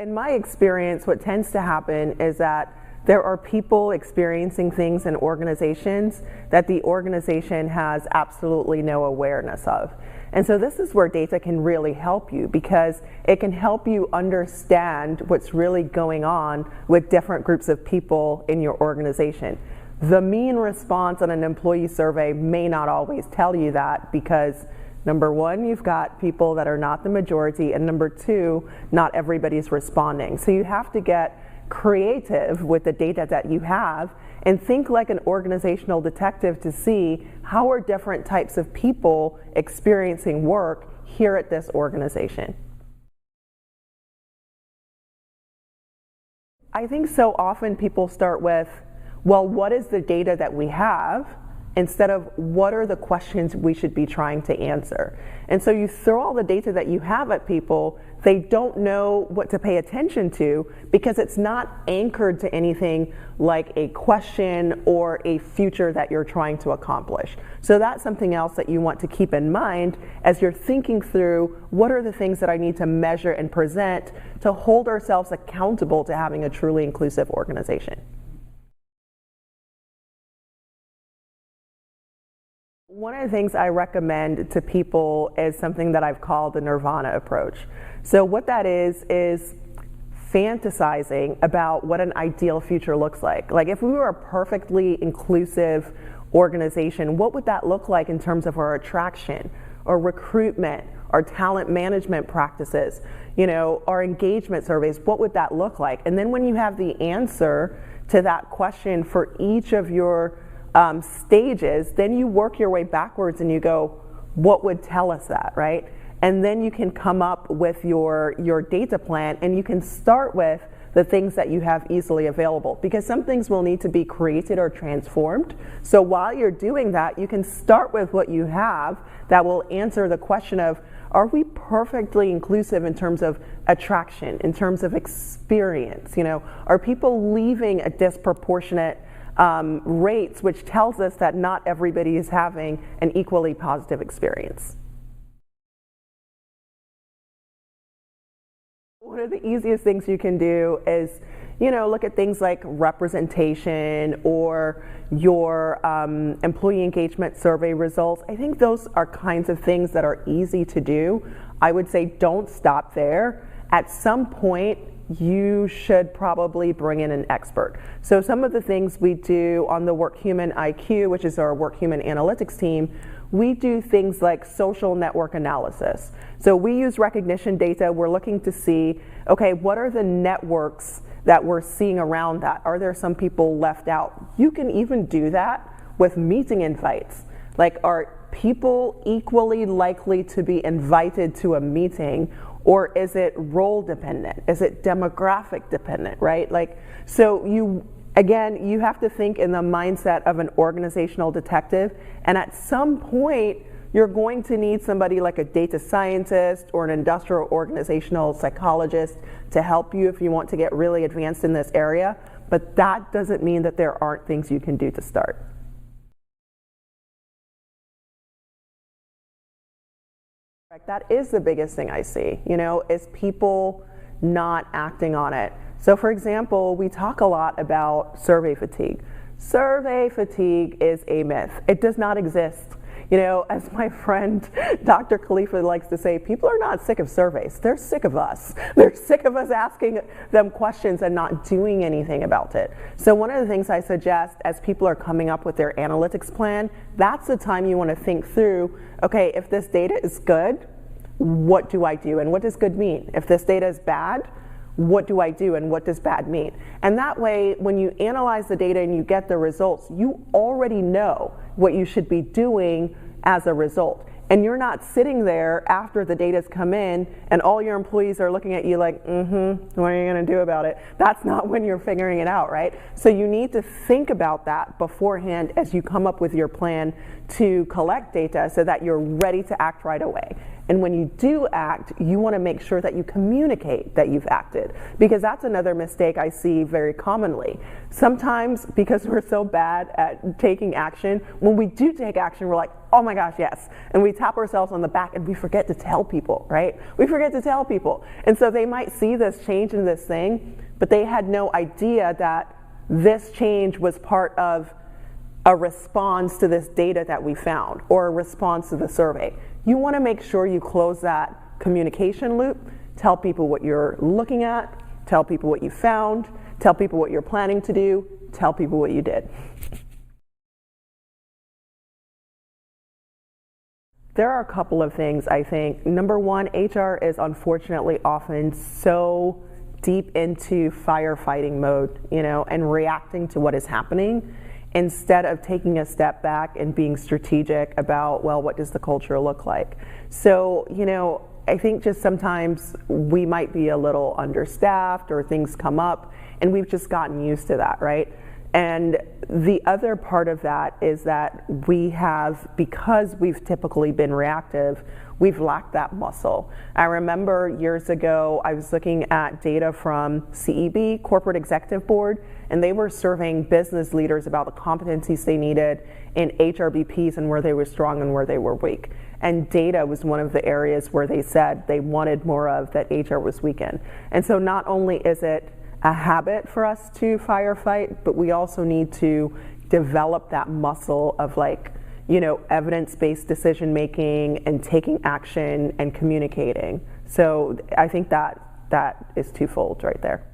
In my experience, what tends to happen is that there are people experiencing things in organizations that the organization has absolutely no awareness of. And so this is where data can really help you, because it can help you understand what's really going on with different groups of people in your organization. The mean response on an employee survey may not always tell you that, because number one, you've got people that are not the majority, and number two, not everybody's responding. So you have to get creative with the data that you have and think like an organizational detective to see how are different types of people experiencing work here at this organization. I think so often people start with, well, what is the data that we have, instead of what are the questions we should be trying to answer. And so you throw all the data that you have at people, they don't know what to pay attention to because it's not anchored to anything like a question or a future that you're trying to accomplish. So that's something else that you want to keep in mind as you're thinking through what are the things that I need to measure and present to hold ourselves accountable to having a truly inclusive organization. One of the things I recommend to people is something that I've called the nirvana approach. So what that is fantasizing about what an ideal future looks like. Like if we were a perfectly inclusive organization, what would that look like in terms of our attraction, our recruitment, our talent management practices, our engagement surveys, what would that look like? And then when you have the answer to that question for each of your stages, then you work your way backwards and you go, what would tell us that, right? And then you can come up with your data plan, and you can start with the things that you have easily available, because some things will need to be created or transformed. So while you're doing that, you can start with what you have that will answer the question of, are we perfectly inclusive in terms of attraction, in terms of experience? Are people leaving a disproportionate rates, which tells us that not everybody is having an equally positive experience. One of the easiest things you can do is, look at things like representation or your employee engagement survey results. I think those are kinds of things that are easy to do. I would say don't stop there. At some point, you should probably bring in an expert. So some of the things we do on the Workhuman IQ, which is our Workhuman analytics team, we do things like social network analysis. So we use recognition data. We're looking to see, okay, what are the networks that we're seeing around that? Are there some people left out? You can even do that with meeting invites. Like, are people equally likely to be invited to a meeting, or is it role dependent? Is it demographic dependent, right? So you have to think in the mindset of an organizational detective, and at some point, you're going to need somebody like a data scientist or an industrial organizational psychologist to help you if you want to get really advanced in this area, but that doesn't mean that there aren't things you can do to start. That is the biggest thing I see, is people not acting on it. So for example, we talk a lot about survey fatigue. Survey fatigue is a myth. It does not exist. As my friend Dr. Khalifa likes to say, people are not sick of surveys. They're sick of us. They're sick of us asking them questions and not doing anything about it. So one of the things I suggest as people are coming up with their analytics plan, that's the time you want to think through, okay, if this data is good, what do I do? And what does good mean? If this data is bad, what do I do and what does bad mean? And that way, when you analyze the data and you get the results, you already know what you should be doing as a result. And you're not sitting there after the data's come in and all your employees are looking at you like, what are you gonna do about it? That's not when you're figuring it out, right? So you need to think about that beforehand as you come up with your plan to collect data so that you're ready to act right away. And when you do act, you want to make sure that you communicate that you've acted, because that's another mistake I see very commonly. Sometimes, because we're so bad at taking action, when we do take action, we're like, oh my gosh, yes. And we tap ourselves on the back and we forget to tell people, right? We forget to tell people. And so they might see this change in this thing, but they had no idea that this change was part of a response to this data that we found, or a response to the survey. You want to make sure you close that communication loop, tell people what you're looking at, tell people what you found, tell people what you're planning to do, tell people what you did. There are a couple of things, I think. Number one, HR is unfortunately often so deep into firefighting mode, and reacting to what is happening, instead of taking a step back and being strategic about, well, what does the culture look like? So, I think just sometimes we might be a little understaffed, or things come up and we've just gotten used to that, right? And the other part of that is that because we've typically been reactive, we've lacked that muscle. I remember years ago, I was looking at data from CEB, Corporate Executive Board, and they were surveying business leaders about the competencies they needed in HRBPs and where they were strong and where they were weak. And data was one of the areas where they said they wanted more of, that HR was weak in. And so not only is it a habit for us to firefight, but we also need to develop that muscle of evidence-based decision making and taking action and communicating. So I think that is twofold right there.